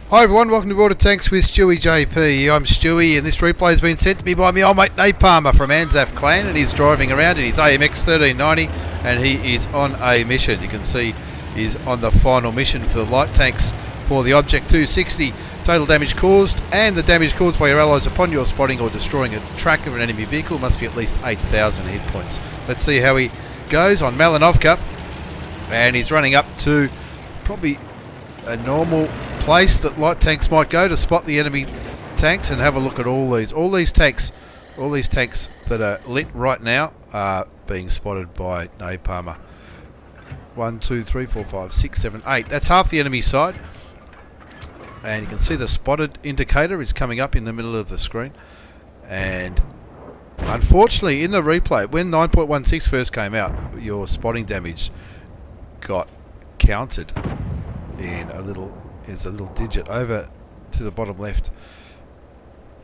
Hi everyone, welcome to Border Tanks with stewiejp. I'm Stewie, and this replay has been sent to me by my old mate Napalmer from ANZAF clan, and he's driving around in his AMX 1390, and he is on a mission. You can see he's on the final mission for the light tanks for the Object 260. Total damage caused, and the damage caused by your allies upon your spotting or destroying a track of an enemy vehicle must be at least 8,000 hit points. Let's see how he goes on Malinovka, and he's running up to probably a normal place that light tanks might go to spot the enemy tanks, and have a look at all these tanks that are lit right now are being spotted by Napalmer. 1, 2, 3, 4, 5, 6, 7, 8. That's half the enemy side, and you can see the spotted indicator is coming up in the middle of the screen. And unfortunately, in the replay, when 9.16 first came out, your spotting damage got counted in a little digit over to the bottom left.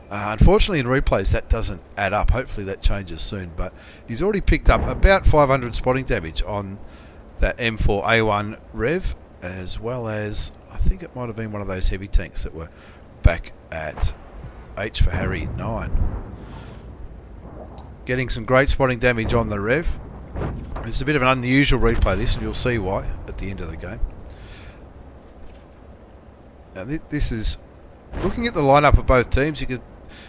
Unfortunately, in replays that doesn't add up. Hopefully that changes soon, but he's already picked up about 500 spotting damage on that M4A1 Rev, as well as I think it might have been one of those heavy tanks that were back at H for Harry 9. Getting some great spotting damage on the Rev. It's a bit of an unusual replay this, and you'll see why at the end of the game. Now this is looking at the lineup of both teams. You can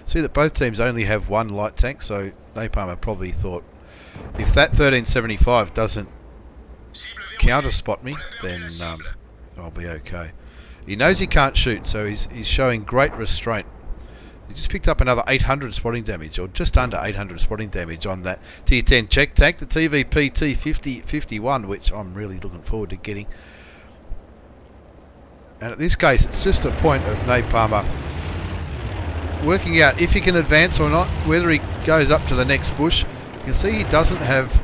see that both teams only have one light tank, so Napalmer probably thought, if that 1375 doesn't counter spot me, then I'll be okay. He knows he can't shoot, so he's showing great restraint. He just picked up another 800 spotting damage, or just under 800 spotting damage on that tier 10 check tank, the TVP T5051, which I'm really looking forward to getting. And in this case, it's just a point of Napalmer working out if he can advance or not, whether he goes up to the next bush. You can see he doesn't have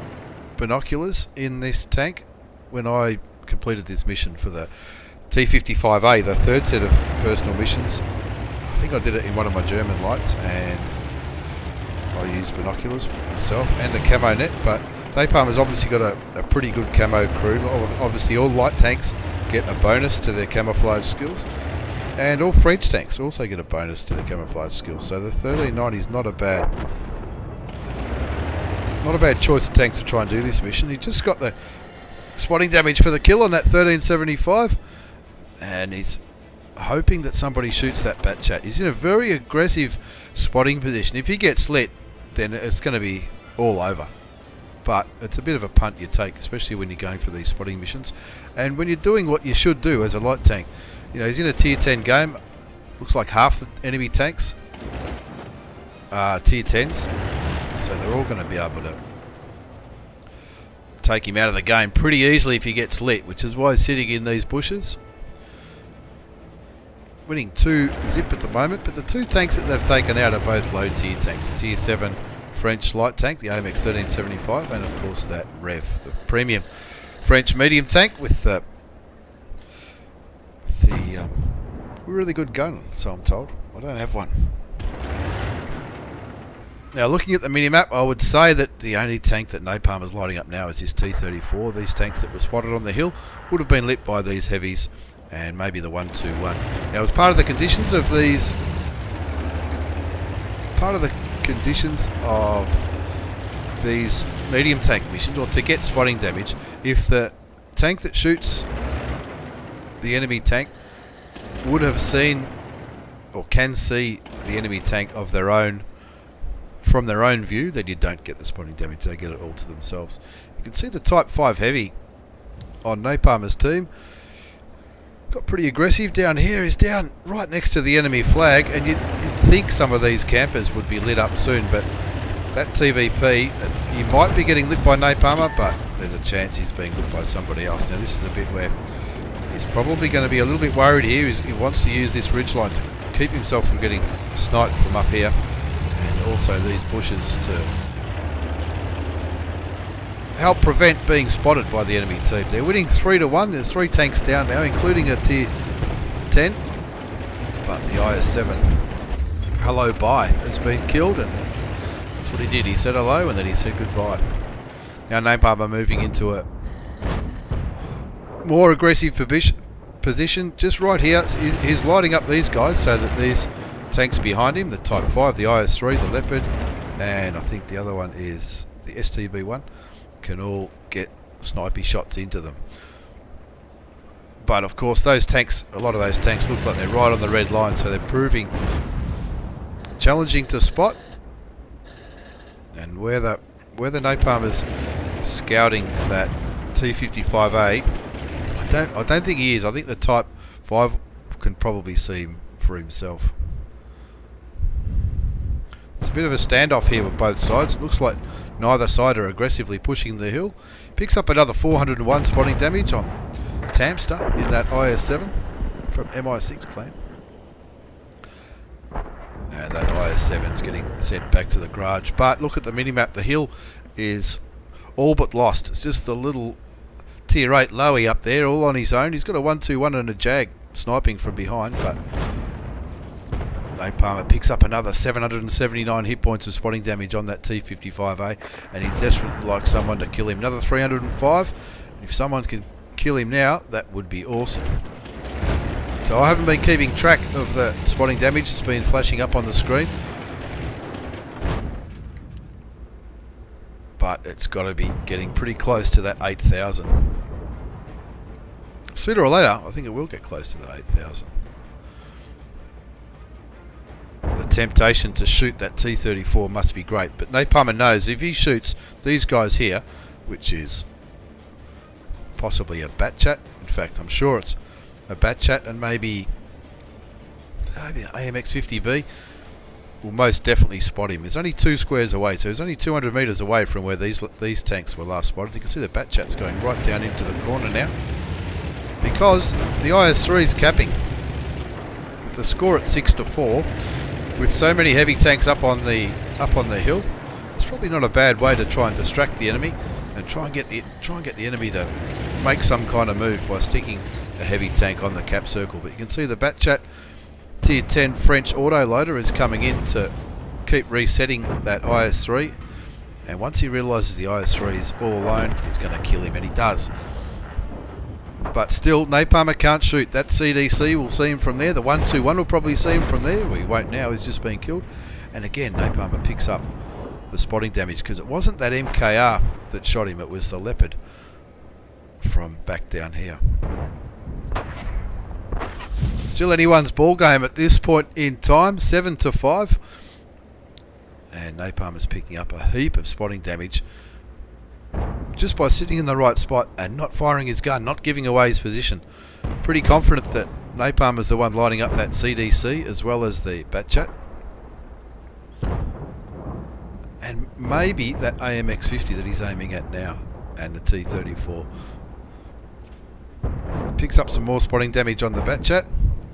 binoculars in this tank. When I completed this mission for the T55A, the third set of personal missions, I think I did it in one of my German lights, and I used binoculars myself and a camo net. But Napalmer's obviously got a pretty good camo crew. Obviously all light tanks get a bonus to their camouflage skills, and all French tanks also get a bonus to their camouflage skills. So the 1390 is not a bad choice of tanks to try and do this mission. He just got the spotting damage for the kill on that 1375, and he's hoping that somebody shoots that bat chat. He's in a very aggressive spotting position. If he gets lit, then it's going to be all over. But it's a bit of a punt you take, especially when you're going for these spotting missions, and when you're doing what you should do as a light tank. You know, he's in a tier 10 game. Looks like half the enemy tanks are tier 10s, so they're all going to be able to take him out of the game pretty easily if he gets lit, which is why he's sitting in these bushes. Winning 2 zip at the moment, but the two tanks that they've taken out are both low tier tanks. The tier 7 French light tank, the AMX 1375, and of course that Rev, the premium French medium tank with the really good gun, so I'm told. I don't have one. Now, looking at the mini-map, I would say that the only tank that Napalmer's lighting up now is his T34. These tanks that were spotted on the hill would have been lit by these heavies, and maybe the 121. Now, as part of the conditions of these, medium tank missions, or to get spotting damage, if the tank that shoots the enemy tank would have seen or can see the enemy tank of their own from their own view, then you don't get the spotting damage. They get it all to themselves. You can see the Type 5 Heavy on Napalmer's team got pretty aggressive down here. He's down right next to the enemy flag, and you'd think some of these campers would be lit up soon, but that TVP, he might be getting lit by Napalmer, but there's a chance he's being lit by somebody else. Now this is a bit where he's probably going to be a little bit worried here. He wants to use this ridgeline to keep himself from getting sniped from up here, and also these bushes to help prevent being spotted by the enemy team. They're winning 3-1. There's 3 tanks down now, including a tier 10, but the IS-7 hello bye has been killed, and that's what he did. He said hello and then he said goodbye. Now Napalmer moving into a more aggressive position just right here. He's lighting up these guys so that these tanks behind him, the Type 5, the IS-3, the Leopard, and I think the other one is the STB-1, can all get snipey shots into them. But of course those tanks, a lot of those tanks look like they're right on the red line, so they're proving challenging to spot. And where the Napalmer's scouting that T55A, I don't think he is. I think the Type 5 can probably see him for himself. It's a bit of a standoff here with both sides. It looks like neither side are aggressively pushing the hill. Picks up another 401 spotting damage on Tamster in that IS-7 from MI6 clan. And that IS-7's getting sent back to the garage. But look at the minimap. The hill is all but lost. It's just the little Tier 8 Lowy up there, all on his own. He's got a 1-2-1 and a Jag sniping from behind, but Napalmer picks up another 779 hit points of spotting damage on that T55A, and he desperately likes someone to kill him. Another 305. And if someone can kill him now, that would be awesome. So I haven't been keeping track of the spotting damage. It's been flashing up on the screen, but it's got to be getting pretty close to that 8,000. Sooner or later, I think it will get close to that 8,000. The temptation to shoot that T34 must be great, but Napalmer knows if he shoots these guys here, which is possibly a Batchat, in fact I'm sure it's a Batchat, and maybe an AMX 50B, will most definitely spot him. He's only 2 squares away, so he's only 200 metres away from where these tanks were last spotted. You can see the Batchat's going right down into the corner now, because the IS-3 is capping. With the score at 6-4, with so many heavy tanks up on the hill, it's probably not a bad way to try and distract the enemy and try and get the enemy to make some kind of move by sticking a heavy tank on the cap circle. But you can see the Batchat Tier 10 French autoloader is coming in to keep resetting that IS-3, and once he realises the IS-3 is all alone, he's going to kill him, and he does. But still, Napalmer can't shoot. That CDC will see him from there. The 1-2-1 will probably see him from there. Well, he won't now, he's just been killed. And again, Napalmer picks up the spotting damage, because it wasn't that MKR that shot him, it was the Leopard from back down here. Still anyone's ball game at this point in time, 7-5. And Napalmer's picking up a heap of spotting damage just by sitting in the right spot and not firing his gun, not giving away his position. Pretty confident that Napalmer's the one lighting up that CDC as well as the Batchat. And maybe that AMX 50 that he's aiming at now, and the T34. Picks up some more spotting damage on the Batchat,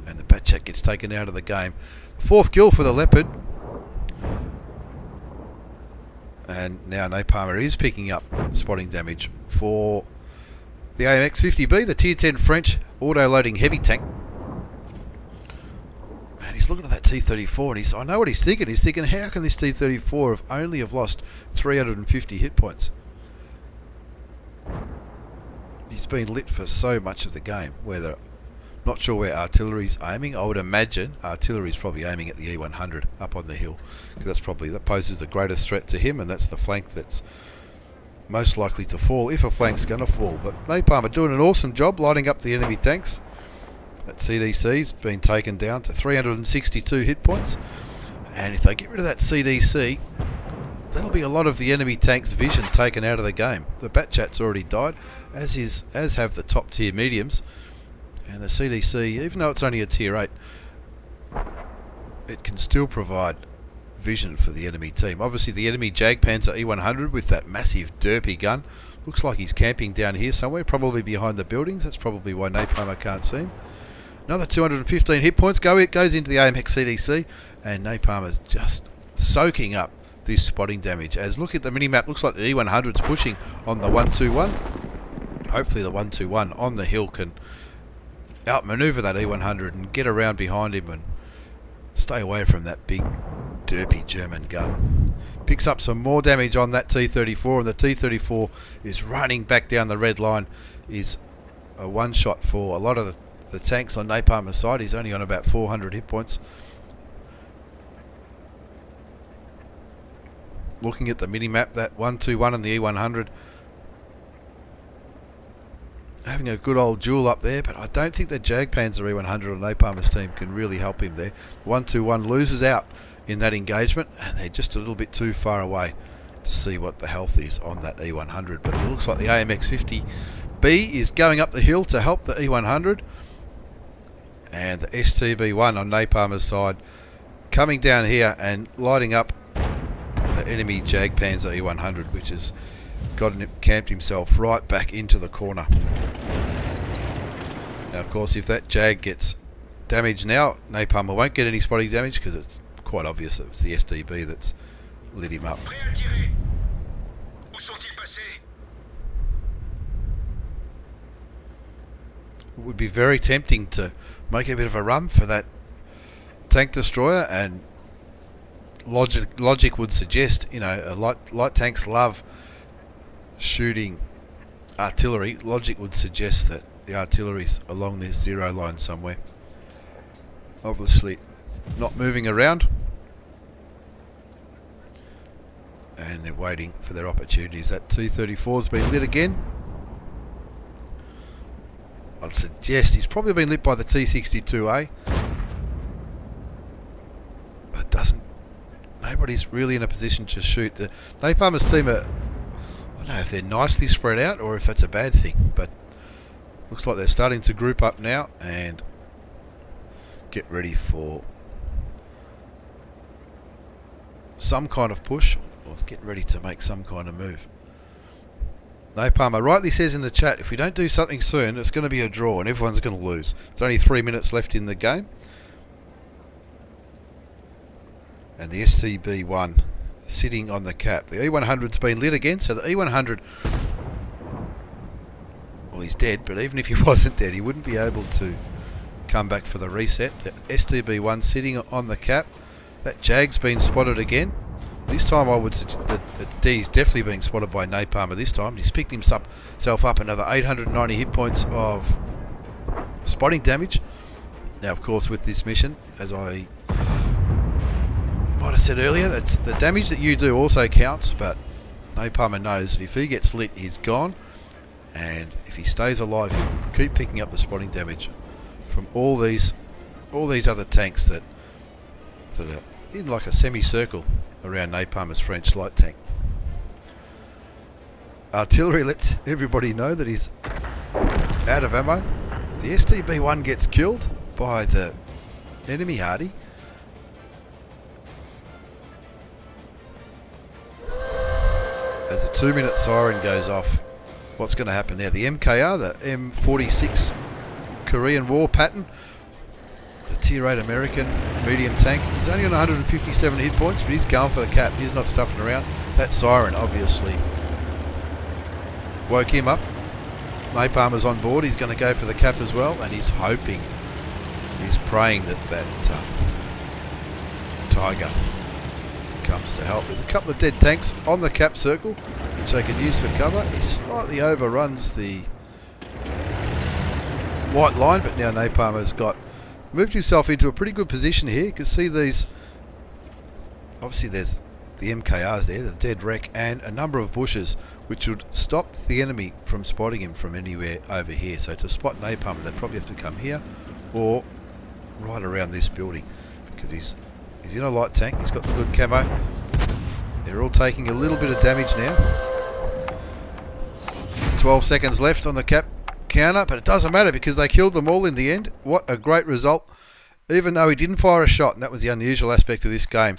and the Batchat gets taken out of the game. 4th kill for the Leopard. And now Napalmer is picking up spotting damage for the AMX 50B, the Tier 10 French auto-loading heavy tank. And he's looking at that T34, and I know what he's thinking. He's thinking, how can this T34 have lost 350 hit points? He's been lit for so much of the game. Not sure where artillery's aiming. I would imagine artillery's probably aiming at the E100 up on the hill, because that poses the greatest threat to him, and that's the flank that's most likely to fall, if a flank's going to fall. But Napalmer doing an awesome job lighting up the enemy tanks. That CDC's been taken down to 362 hit points, and if they get rid of that CDC, that'll be a lot of the enemy tank's vision taken out of the game. The Batchat's already died, as have the top tier mediums. And the CDC, even though it's only a Tier 8, it can still provide vision for the enemy team. Obviously the enemy Jagdpanzer E100 with that massive derpy gun looks like he's camping down here somewhere, probably behind the buildings. That's probably why Napalmer can't see him. Another 215 hit points goes into the AMX CDC, and Napalmer's just soaking up this spotting damage. As look at the minimap, looks like the E100's pushing on the 1-2-1. Hopefully the 1-2-1 on the hill can outmaneuver that E100 and get around behind him and stay away from that big derpy German gun. Picks up some more damage on that T34, and the T34 is running back down the red line. Is a one shot for a lot of the tanks on Napalmer's side. He's only on about 400 hit points. Looking at the mini-map, that 121 and the E100 having a good old duel up there, but I don't think the Jagpanzer E100 on Napalmer's team can really help him there. 121 loses out in that engagement, and they're just a little bit too far away to see what the health is on that E100. But it looks like the AMX 50B is going up the hill to help the E100, and the STB1 on Napalmer's side coming down here and lighting up the enemy Jagpanzer E100, which has camped himself right back into the corner. Now, of course, if that Jag gets damaged now, Napalmer won't get any spotting damage because it's quite obvious that it's the STB that's lit him up. It would be very tempting to make a bit of a run for that tank destroyer, and logic would suggest, you know, light tanks love shooting artillery. Logic would suggest that the artillery's along this zero line somewhere, obviously not moving around, and they're waiting for their opportunities. That T-34's been lit again. I'd suggest he's probably been lit by the T-62A, but nobody's really in a position to shoot. The Napalmer's team are, I don't know if they're nicely spread out or if that's a bad thing, but looks like they're starting to group up now and get ready for some kind of push, or getting ready to make some kind of move. Napalmer rightly says in the chat, if we don't do something soon, it's going to be a draw and everyone's going to lose. It's only 3 minutes left in the game. And the STB1 sitting on the cap. The E100's been lit again, so the E100, well, he's dead, but even if he wasn't dead, he wouldn't be able to come back for the reset. The STB1 sitting on the cap. That Jag's been spotted again. This time I would suggest that D's definitely being spotted by Napalmer this time. He's picked himself up another 890 hit points of spotting damage. Now, of course, with this mission, as I might have said earlier, that's the damage that you do also counts, but Napalmer knows that if he gets lit, he's gone, and if he stays alive, he'll keep picking up the spotting damage from all these other tanks that are in like a semicircle around Napalmer's French light tank. Artillery lets everybody know that he's out of ammo. The STB1 gets killed by the enemy Hardy. As the 2-minute siren goes off, what's going to happen now? The MKR, the M46 Korean War pattern, the Tier 8 American medium tank, he's only on 157 hit points, but he's going for the cap. He's not stuffing around. That siren obviously woke him up. Napalmer's on board. He's going to go for the cap as well, and he's hoping, he's praying that Tiger comes to help. There's a couple of dead tanks on the cap circle, which they can use for cover. He slightly overruns the white line, but now Napalmer's moved himself into a pretty good position here. You can see these, obviously there's the MKRs there, the dead wreck, and a number of bushes which would stop the enemy from spotting him from anywhere over here. So to spot Napalmer, they'd probably have to come here or right around this building, because he's in a light tank, he's got the good camo. They're all taking a little bit of damage now. 12 seconds left on the cap counter, but it doesn't matter because they killed them all in the end. What a great result, even though he didn't fire a shot, and that was the unusual aspect of this game.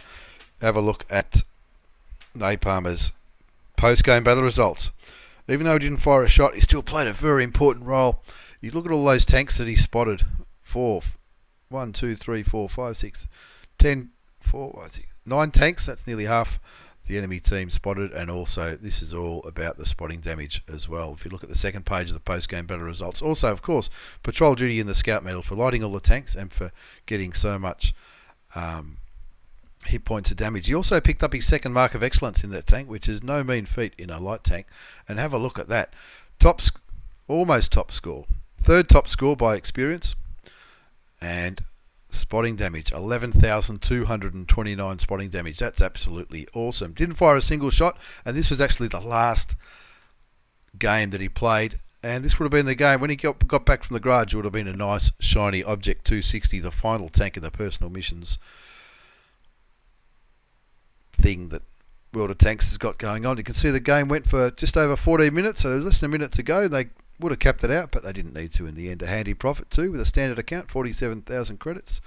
Have a look at Napalmer's post-game battle results. Even though he didn't fire a shot, he still played a very important role. You look at all those tanks that he spotted. 1, 2, 3, 4, 5, 6, 10, 9 tanks. That's nearly half the enemy team spotted, and also this is all about the spotting damage as well. If you look at the second page of the post-game battle results, also of course patrol duty in the scout medal for lighting all the tanks and for getting so much hit points of damage. He also picked up his second mark of excellence in that tank, which is no mean feat in a light tank. And have a look at that, almost top score, third top score by experience. and spotting damage, 11,229 spotting damage. That's absolutely awesome. Didn't fire a single shot, and this was actually the last game that he played, and this would have been the game when he got back from the garage. It would have been a nice shiny Object 260, the final tank in the personal missions thing that World of Tanks has got going on. You can see the game went for just over 14 minutes, so there's less than a minute to go. They would have capped it out, but they didn't need to in the end. A handy profit too, with a standard account, 47,000 credits,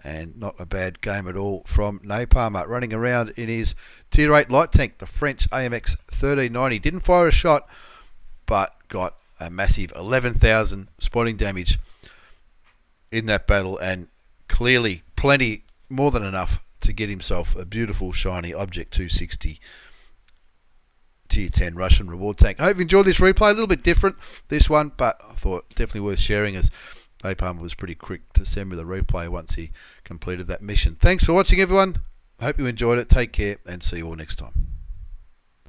and not a bad game at all from Napalmer. Running around in his Tier 8 light tank, the French AMX 1390. Didn't fire a shot, but got a massive 11,000 spotting damage in that battle, and clearly plenty, more than enough, to get himself a beautiful shiny Object 260 Tier 10 Russian reward tank. I hope you enjoyed this replay. A little bit different, this one, but I thought definitely worth sharing, as Napalmer was pretty quick to send me the replay once he completed that mission. Thanks for watching, everyone. I hope you enjoyed it. Take care, and see you all next time.